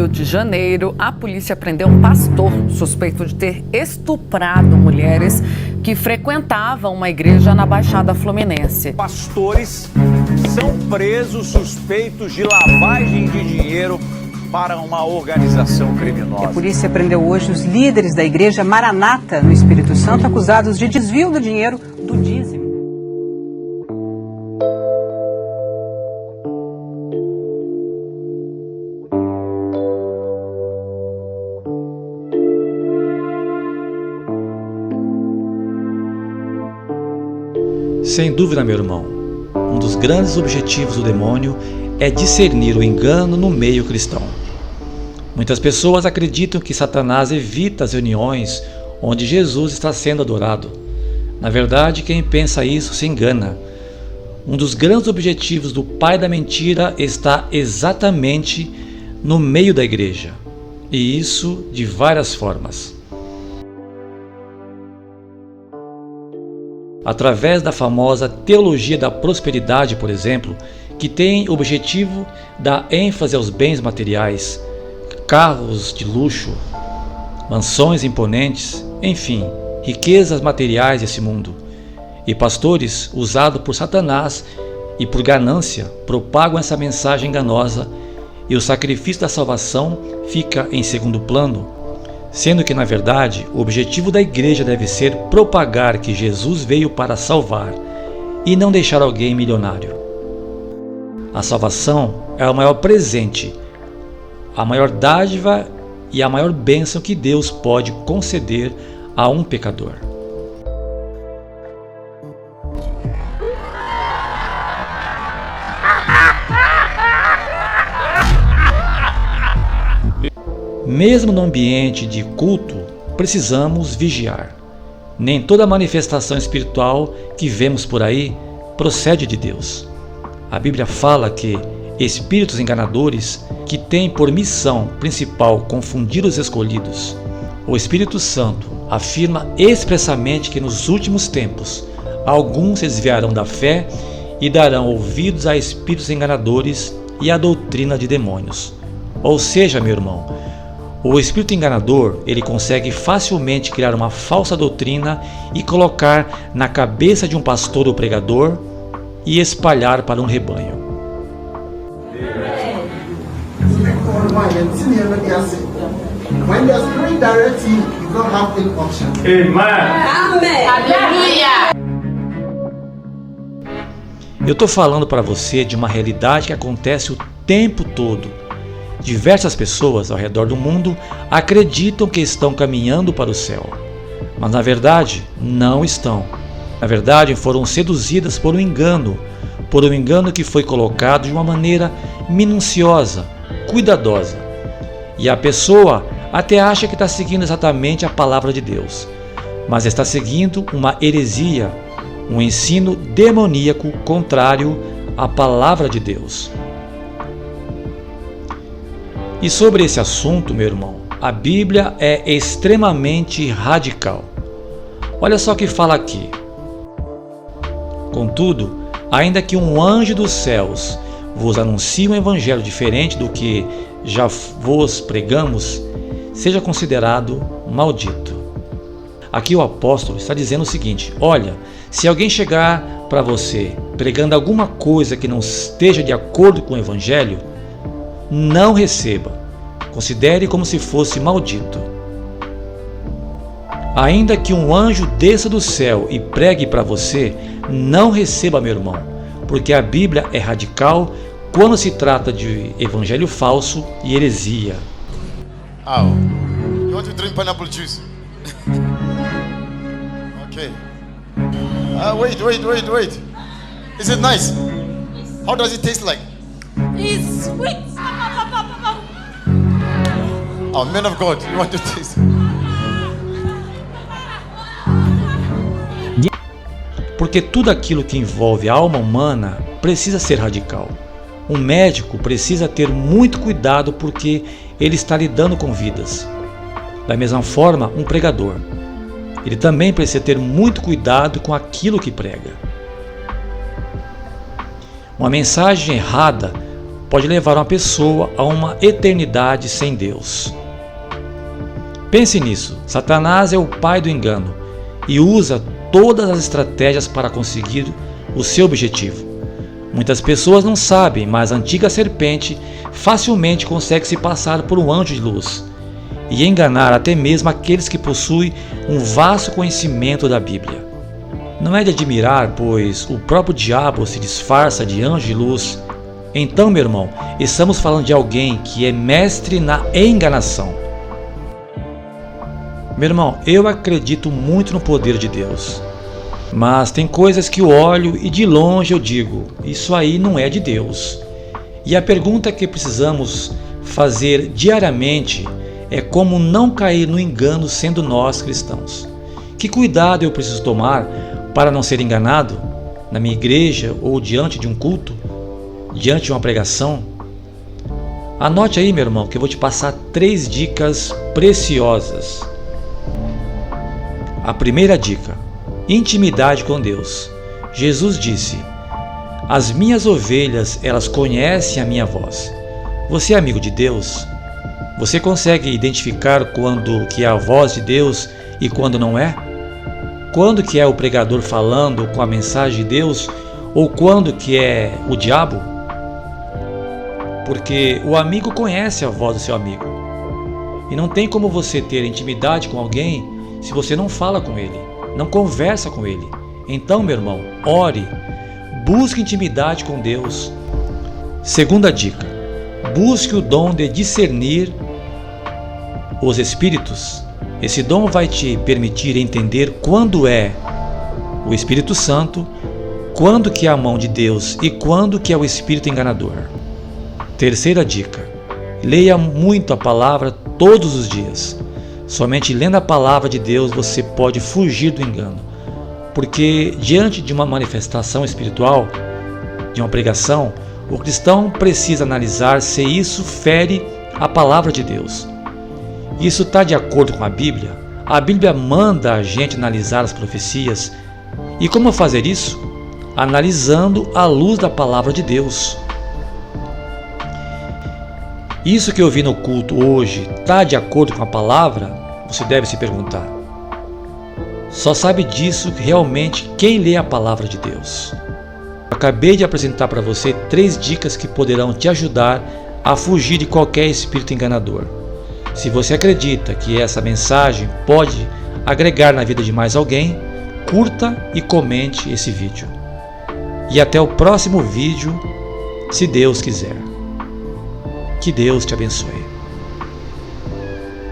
Rio de Janeiro, a polícia prendeu um pastor suspeito de ter estuprado mulheres que frequentavam uma igreja na Baixada Fluminense. Pastores são presos suspeitos de lavagem de dinheiro para uma organização criminosa. A polícia prendeu hoje os líderes da igreja Maranata, no Espírito Santo, acusados de desvio do dinheiro do dízimo. Sem dúvida, meu irmão, um dos grandes objetivos do demônio é discernir o engano no meio cristão. Muitas pessoas acreditam que Satanás evita as reuniões onde Jesus está sendo adorado. Na verdade, quem pensa isso se engana. Um dos grandes objetivos do pai da mentira está exatamente no meio da igreja, e isso de várias formas. Através da famosa teologia da prosperidade, por exemplo, que tem o objetivo dar ênfase aos bens materiais, carros de luxo, mansões imponentes, enfim, riquezas materiais desse mundo. E pastores, usados por Satanás e por ganância, propagam essa mensagem enganosa e o sacrifício da salvação fica em segundo plano, sendo que, na verdade, o objetivo da igreja deve ser propagar que Jesus veio para salvar e não deixar alguém milionário. A salvação é o maior presente, a maior dádiva e a maior bênção que Deus pode conceder a um pecador. Mesmo no ambiente de culto, precisamos vigiar. Nem toda manifestação espiritual que vemos por aí procede de Deus. A Bíblia fala que espíritos enganadores que têm por missão principal confundir os escolhidos. O Espírito Santo afirma expressamente que nos últimos tempos alguns se desviarão da fé e darão ouvidos a espíritos enganadores e à doutrina de demônios. Ou seja, meu irmão, o espírito enganador, ele consegue facilmente criar uma falsa doutrina e colocar na cabeça de um pastor ou pregador e espalhar para um rebanho. Eu estou falando para você de uma realidade que acontece o tempo todo. Diversas pessoas ao redor do mundo acreditam que estão caminhando para o céu, mas na verdade não estão. Na verdade foram seduzidas por um engano que foi colocado de uma maneira minuciosa, cuidadosa. E a pessoa até acha que está seguindo exatamente a palavra de Deus, mas está seguindo uma heresia, um ensino demoníaco contrário à palavra de Deus. E sobre esse assunto, meu irmão, a Bíblia é extremamente radical. Olha só o que fala aqui. Contudo, ainda que um anjo dos céus vos anuncie um evangelho diferente do que já vos pregamos, seja considerado maldito. Aqui o apóstolo está dizendo o seguinte: olha, se alguém chegar para você pregando alguma coisa que não esteja de acordo com o evangelho, não receba, considere como se fosse maldito. Ainda que um anjo desça do céu e pregue para você, não receba, meu irmão, porque a Bíblia é radical quando se trata de evangelho falso e heresia. Oh, you want to drink pineapple juice? Okay. Wait. Is it nice? How does it taste like? It's sweet. Oh, man of God, you want to taste? Porque tudo aquilo que envolve a alma humana precisa ser radical. Um médico precisa ter muito cuidado porque ele está lidando com vidas. Da mesma forma, um pregador. Ele também precisa ter muito cuidado com aquilo que prega. Uma mensagem errada pode levar uma pessoa a uma eternidade sem Deus. Pense nisso. Satanás é o pai do engano e usa todas as estratégias para conseguir o seu objetivo. Muitas pessoas não sabem, mas a antiga serpente facilmente consegue se passar por um anjo de luz e enganar até mesmo aqueles que possuem um vasto conhecimento da Bíblia. Não é de admirar, pois o próprio diabo se disfarça de anjo de luz. Então, meu irmão, estamos falando de alguém que é mestre na enganação. Meu irmão, eu acredito muito no poder de Deus, mas tem coisas que eu olho e de longe eu digo, isso aí não é de Deus. E a pergunta que precisamos fazer diariamente é como não cair no engano sendo nós cristãos. Que cuidado eu preciso tomar para não ser enganado na minha igreja ou diante de um culto, diante de uma pregação? Anote aí, meu irmão, que eu vou te passar 3 dicas preciosas. A primeira dica: intimidade com Deus. Jesus disse: as minhas ovelhas, elas conhecem a minha voz. Você é amigo de Deus? Você consegue identificar quando que é a voz de Deus e quando não é? Quando que é o pregador falando com a mensagem de Deus ou quando que é o diabo? Porque o amigo conhece a voz do seu amigo. E não tem como você ter intimidade com alguém se você não fala com ele, não conversa com ele. Então, meu irmão, ore, busque intimidade com Deus. Segunda dica: busque o dom de discernir os espíritos. Esse dom vai te permitir entender quando é o Espírito Santo, quando que é a mão de Deus e quando que é o espírito enganador. Terceira dica: leia muito a palavra todos os dias. Somente lendo a palavra de Deus você pode fugir do engano. Porque diante de uma manifestação espiritual, de uma pregação, o cristão precisa analisar se isso fere a palavra de Deus. Isso está de acordo com a Bíblia? A Bíblia manda a gente analisar as profecias. E como fazer isso? Analisando à luz da palavra de Deus. Isso que eu vi no culto hoje está de acordo com a palavra? Você deve se perguntar. Só sabe disso realmente quem lê a palavra de Deus. Acabei de apresentar para você 3 dicas que poderão te ajudar a fugir de qualquer espírito enganador. Se você acredita que essa mensagem pode agregar na vida de mais alguém, curta e comente esse vídeo. E até o próximo vídeo, se Deus quiser. Que Deus te abençoe.